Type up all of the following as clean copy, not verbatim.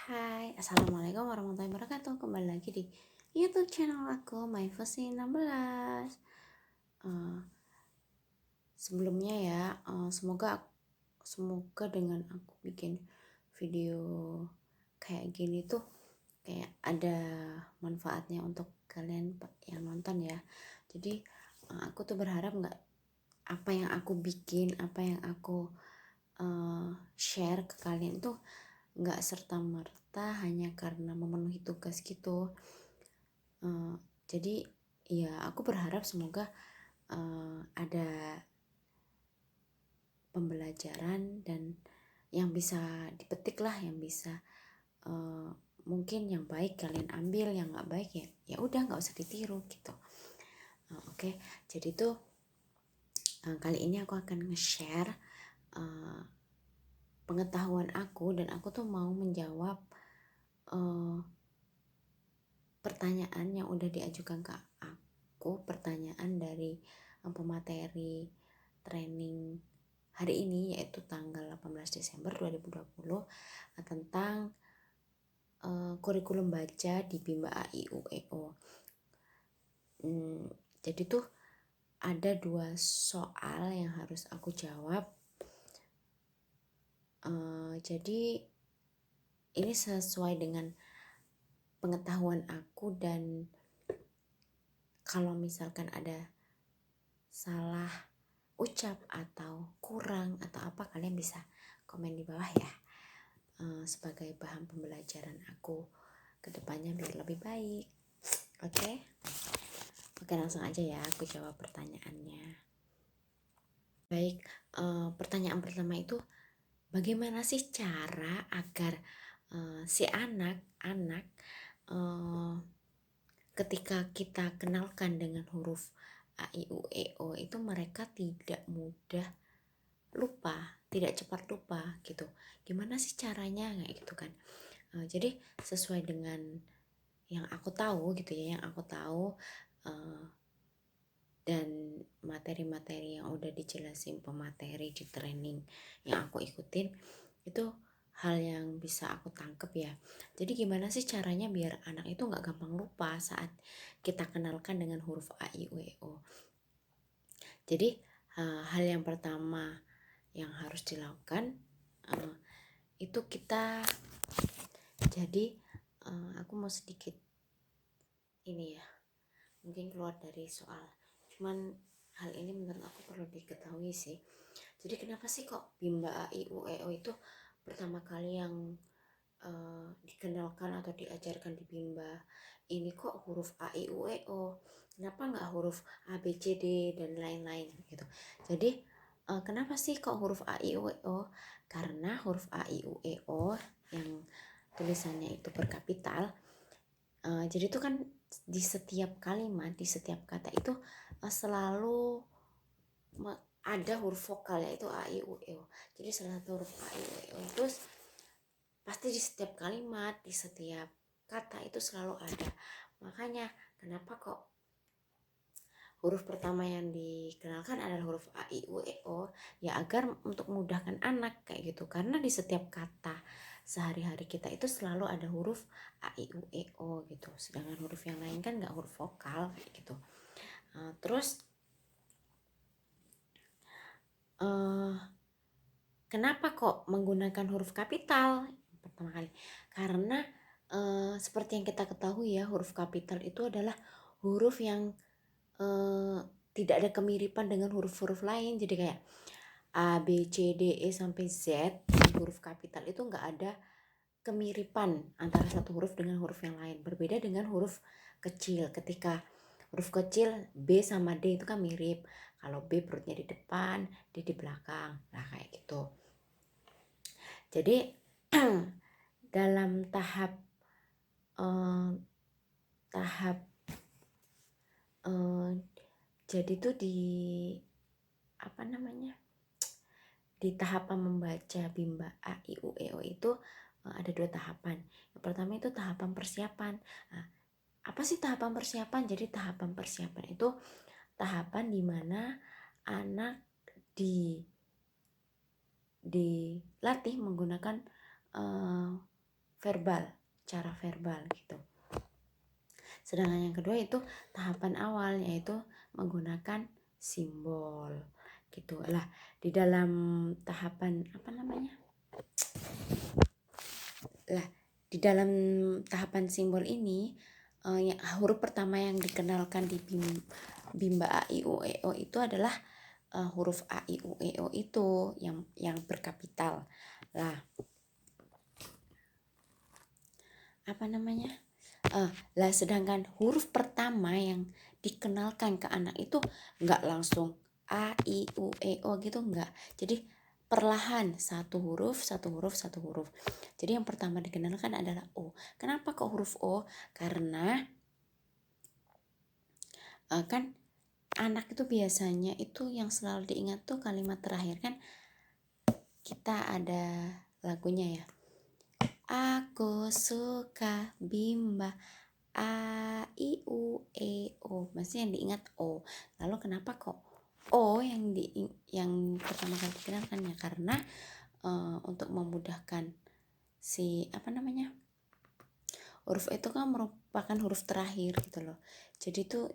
Hai, Assalamualaikum warahmatullahi wabarakatuh. Kembali lagi di YouTube channel aku, myfusi16. Sebelumnya ya, semoga dengan aku bikin video kayak gini tuh kayak ada manfaatnya untuk kalian yang nonton ya. Jadi aku tuh berharap nggak apa yang aku bikin, apa yang aku share ke kalian tuh nggak serta merta hanya karena memenuhi tugas gitu. Jadi ya aku berharap semoga ada pembelajaran dan yang bisa dipetik lah, yang bisa mungkin yang baik kalian ambil, yang nggak baik ya udah nggak usah ditiru gitu. Oke. Jadi tuh kali ini aku akan nge-share pengetahuan aku, dan aku tuh mau menjawab pertanyaan yang udah diajukan ke aku, pertanyaan dari pemateri training hari ini, yaitu tanggal 18 Desember 2020 tentang kurikulum baca di Bimba A I U E O. Jadi tuh ada 2 soal yang harus aku jawab. Jadi ini sesuai dengan pengetahuan aku, dan kalau misalkan ada salah ucap atau kurang atau apa, kalian bisa komen di bawah ya, sebagai bahan pembelajaran aku kedepannya biar lebih baik. Oke, langsung aja ya aku jawab pertanyaannya. Baik, pertanyaan pertama itu, bagaimana sih cara agar si anak-anak ketika kita kenalkan dengan huruf A, I, U, E, O itu mereka tidak mudah lupa, tidak cepat lupa gitu. Gimana sih caranya kayak gitu kan? Jadi sesuai dengan yang aku tahu gitu ya, yang aku tahu dan materi-materi yang udah dijelasin pemateri di training yang aku ikutin, itu hal yang bisa aku tangkep ya. Jadi gimana sih caranya biar anak itu nggak gampang lupa saat kita kenalkan dengan huruf A, I, U, E, O. Jadi hal yang pertama yang harus dilakukan itu kita, jadi aku mau sedikit ini ya, mungkin keluar dari soal, cuman hal ini menurut aku perlu diketahui sih. Jadi kenapa sih kok Bimba A, I, U, E, O itu pertama kali yang dikenalkan atau diajarkan di Bimba ini kok huruf A, I, U, E, O, kenapa nggak huruf A, B, C, D dan lain-lain gitu. Jadi kenapa sih kok huruf A, I, U, E, O? Karena huruf A, I, U, E, O yang tulisannya itu berkapital, jadi itu kan di setiap kalimat, di setiap kata itu selalu ada huruf vokal, yaitu A, I, U, E, O. Jadi salah satu huruf A, I, U, E, O itu pasti di setiap kalimat, di setiap kata itu selalu ada. Makanya kenapa kok huruf pertama yang dikenalkan adalah huruf A, I, U, E, O, ya agar untuk memudahkan anak kayak gitu. Karena di setiap kata sehari-hari kita itu selalu ada huruf A, I, U, E, O gitu. Sedangkan huruf yang lain kan nggak huruf vokal kayak gitu. Terus kenapa kok menggunakan huruf kapital pertama kali? Karena seperti yang kita ketahui ya, huruf kapital itu adalah huruf yang tidak ada kemiripan dengan huruf-huruf lain. Jadi kayak A, B, C, D, E sampai Z di huruf kapital itu nggak ada kemiripan antara satu huruf dengan huruf yang lain. Berbeda dengan huruf kecil. Ketika huruf kecil B sama D itu kan mirip. Kalau B perutnya di depan, D di belakang. Nah kayak gitu. Jadi dalam tahap jadi tuh di di tahapan membaca Bimba A, I, U, E, O itu ada 2 tahapan. Yang pertama itu tahapan persiapan. Nah, apa sih tahapan persiapan? Jadi tahapan persiapan itu tahapan di mana anak dilatih menggunakan verbal, cara verbal gitu. Sedangkan yang kedua itu tahapan awal, yaitu menggunakan simbol gitu lah. Di dalam tahapan di dalam tahapan simbol ini, huruf pertama yang dikenalkan di Bimba A I U E O itu adalah huruf A I U E O itu yang berkapital lah. Sedangkan huruf pertama yang dikenalkan ke anak itu nggak langsung A I U E O gitu, nggak. Jadi perlahan satu huruf. Jadi yang pertama dikenalkan adalah O. Kenapa kok huruf O? Karena kan anak itu biasanya itu yang selalu diingat tuh kalimat terakhir kan. Kita ada lagunya ya. Aku suka Bimba A I U E O, maksudnya yang diingat O. Lalu kenapa kok O yang pertama kali dikenalkan ya? Karena untuk memudahkan si huruf itu kan merupakan huruf terakhir gitu loh. Jadi itu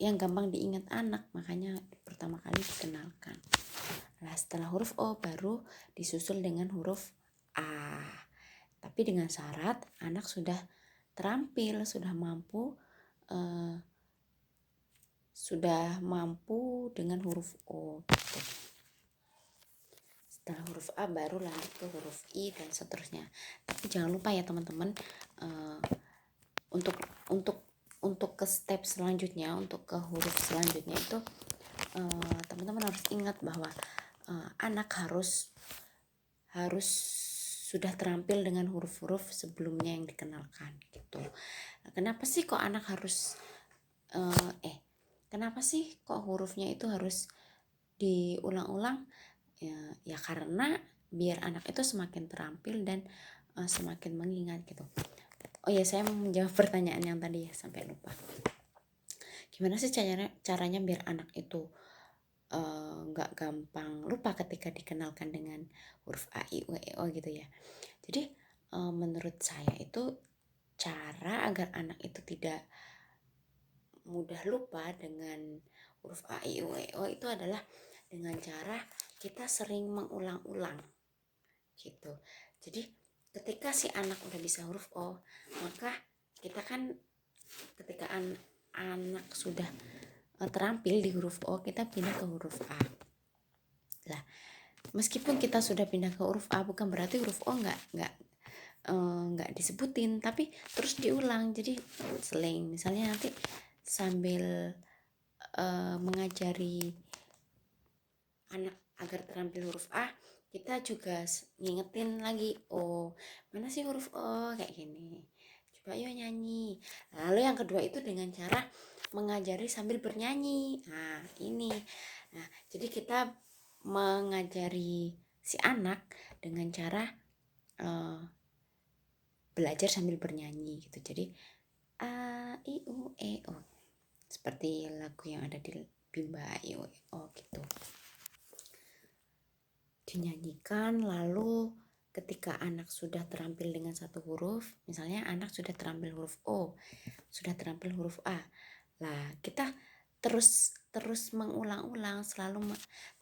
yang gampang diingat anak, makanya pertama kali dikenalkan. Nah, setelah huruf O baru disusul dengan huruf A. Tapi dengan syarat anak sudah terampil, sudah mampu dengan huruf O gitu. Setelah huruf A baru lanjut ke huruf I dan seterusnya. Tapi jangan lupa ya teman-teman, untuk ke step selanjutnya, untuk ke huruf selanjutnya itu teman-teman harus ingat bahwa anak harus sudah terampil dengan huruf-huruf sebelumnya yang dikenalkan gitu. Kenapa sih kok anak harus kenapa sih kok hurufnya itu harus diulang-ulang? Ya karena biar anak itu semakin terampil dan semakin mengingat gitu. Oh ya, saya mau menjawab pertanyaan yang tadi ya, sampai lupa. Gimana sih caranya biar anak itu nggak gampang lupa ketika dikenalkan dengan huruf A I U E O gitu ya. Jadi menurut saya itu cara agar anak itu tidak mudah lupa dengan huruf A I U E O itu adalah dengan cara kita sering mengulang-ulang gitu. Jadi ketika si anak udah bisa huruf O, maka kita kan ketika anak sudah terampil di huruf O, kita pindah ke huruf A. Lah, meskipun kita sudah pindah ke huruf A, bukan berarti huruf O nggak disebutin, tapi terus diulang. Jadi sering misalnya nanti sambil mengajari anak agar terampil huruf A, kita juga ngingetin lagi, oh mana sih huruf O kayak gini, coba yuk nyanyi. Lalu yang kedua itu dengan cara mengajari sambil bernyanyi. Nah ini, jadi kita mengajari si anak dengan cara belajar sambil bernyanyi gitu. Jadi A I U E O, seperti lagu yang ada di Bimba A I U E O gitu. Dinyanyikan, lalu ketika anak sudah terampil dengan satu huruf, misalnya anak sudah terampil huruf O, sudah terampil huruf A, lah kita terus mengulang-ulang,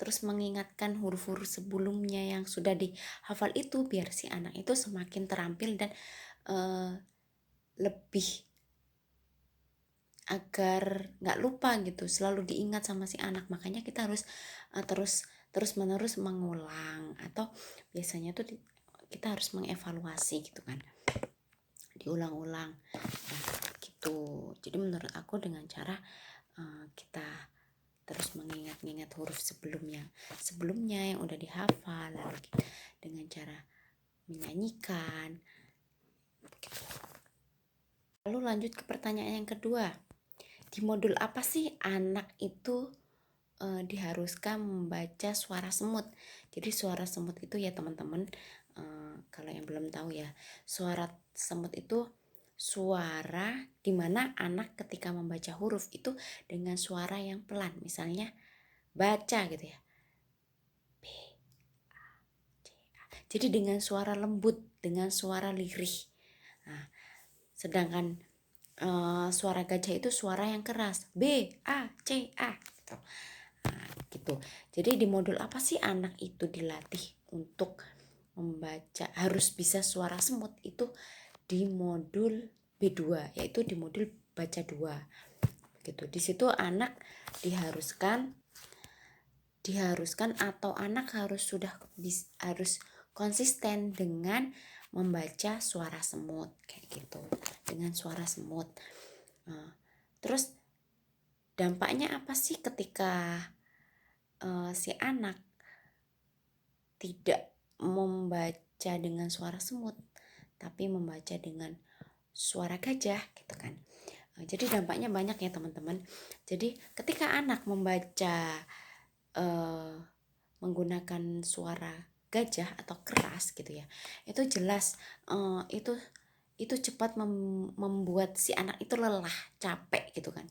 terus mengingatkan huruf-huruf sebelumnya yang sudah dihafal itu, biar si anak itu semakin terampil dan lebih agar nggak lupa gitu, selalu diingat sama si anak. Makanya kita harus terus menerus mengulang, atau biasanya tuh kita harus mengevaluasi gitu kan, diulang-ulang. Nah gitu. Jadi menurut aku dengan cara kita terus mengingat huruf sebelumnya yang udah dihafal, lalu dengan cara menyanyikan gitu. Lalu lanjut ke pertanyaan yang kedua, di modul apa sih anak itu diharuskan membaca suara semut? Jadi suara semut itu ya teman-teman, kalau yang belum tahu ya, suara semut itu suara dimana anak ketika membaca huruf itu dengan suara yang pelan. Misalnya baca gitu ya, B A C A, jadi dengan suara lembut, dengan suara lirih Sedangkan suara gajah itu suara yang keras, B A C A gitu. Gitu. Jadi di modul apa sih anak itu dilatih untuk membaca harus bisa suara semut? Itu di modul B2, yaitu di modul baca 2 gitu. Di situ anak diharuskan atau anak harus konsisten dengan membaca suara semut kayak gitu, dengan suara semut. Terus dampaknya apa sih ketika si anak tidak membaca dengan suara semut tapi membaca dengan suara gajah gitu kan. Jadi dampaknya banyak ya teman-teman. Jadi ketika anak membaca menggunakan suara gajah atau keras gitu ya, itu jelas itu cepat membuat si anak itu lelah, capek gitu kan,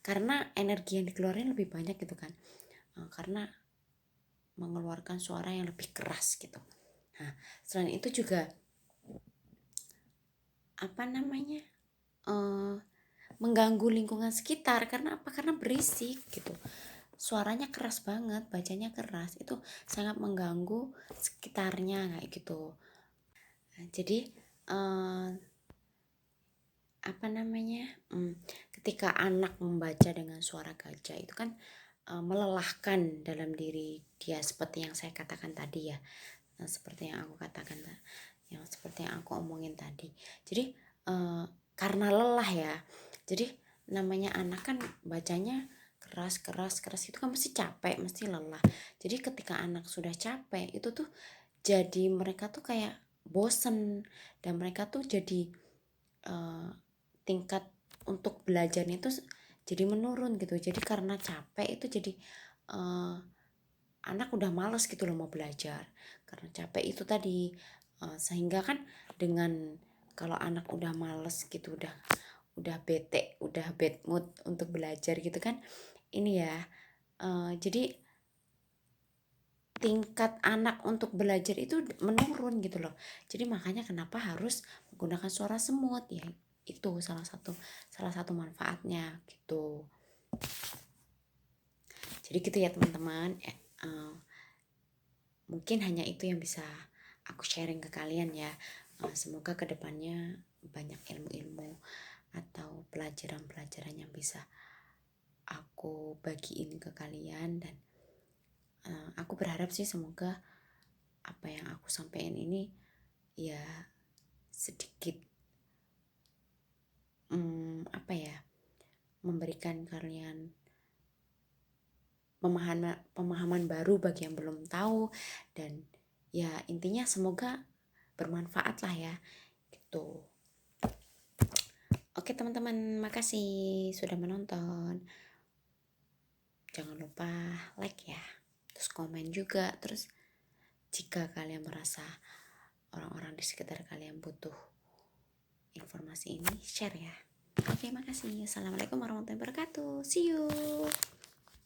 karena energi yang dikeluarin lebih banyak gitu kan, karena mengeluarkan suara yang lebih keras gitu. Nah, selain itu juga mengganggu lingkungan sekitar. Karena apa? Karena berisik gitu, suaranya keras banget, bacanya keras, itu sangat mengganggu sekitarnya kayak gitu. Jadi ketika anak membaca dengan suara gajah itu kan melelahkan dalam diri dia, seperti yang saya katakan tadi ya, seperti yang aku omongin tadi. Jadi karena lelah ya, jadi namanya anak kan bacanya keras itu kan mesti capek, mesti lelah. Jadi ketika anak sudah capek itu tuh jadi mereka tuh kayak bosen, dan mereka tuh jadi tingkat untuk belajarnya itu jadi menurun gitu. Jadi karena capek itu jadi anak udah males gitu loh mau belajar karena capek itu tadi. Sehingga kan dengan kalau anak udah males gitu, udah bete, udah bad mood untuk belajar gitu kan, ini ya jadi tingkat anak untuk belajar itu menurun gitu loh. Jadi makanya kenapa harus menggunakan suara semut ya, itu salah satu manfaatnya gitu. Jadi gitu ya teman-teman. Mungkin hanya itu yang bisa aku sharing ke kalian ya. Semoga kedepannya banyak ilmu-ilmu atau pelajaran-pelajaran yang bisa aku bagiin ke kalian. Dan aku berharap sih semoga apa yang aku sampaikan ini ya sedikit memberikan kalian pemahaman baru bagi yang belum tahu. Dan ya intinya semoga bermanfaat lah ya gitu. Oke teman-teman, makasih sudah menonton. Jangan lupa like ya, terus komen juga. Terus jika kalian merasa orang-orang di sekitar kalian butuh informasi ini, share ya. Oke, makasih. Assalamualaikum warahmatullahi wabarakatuh. See you.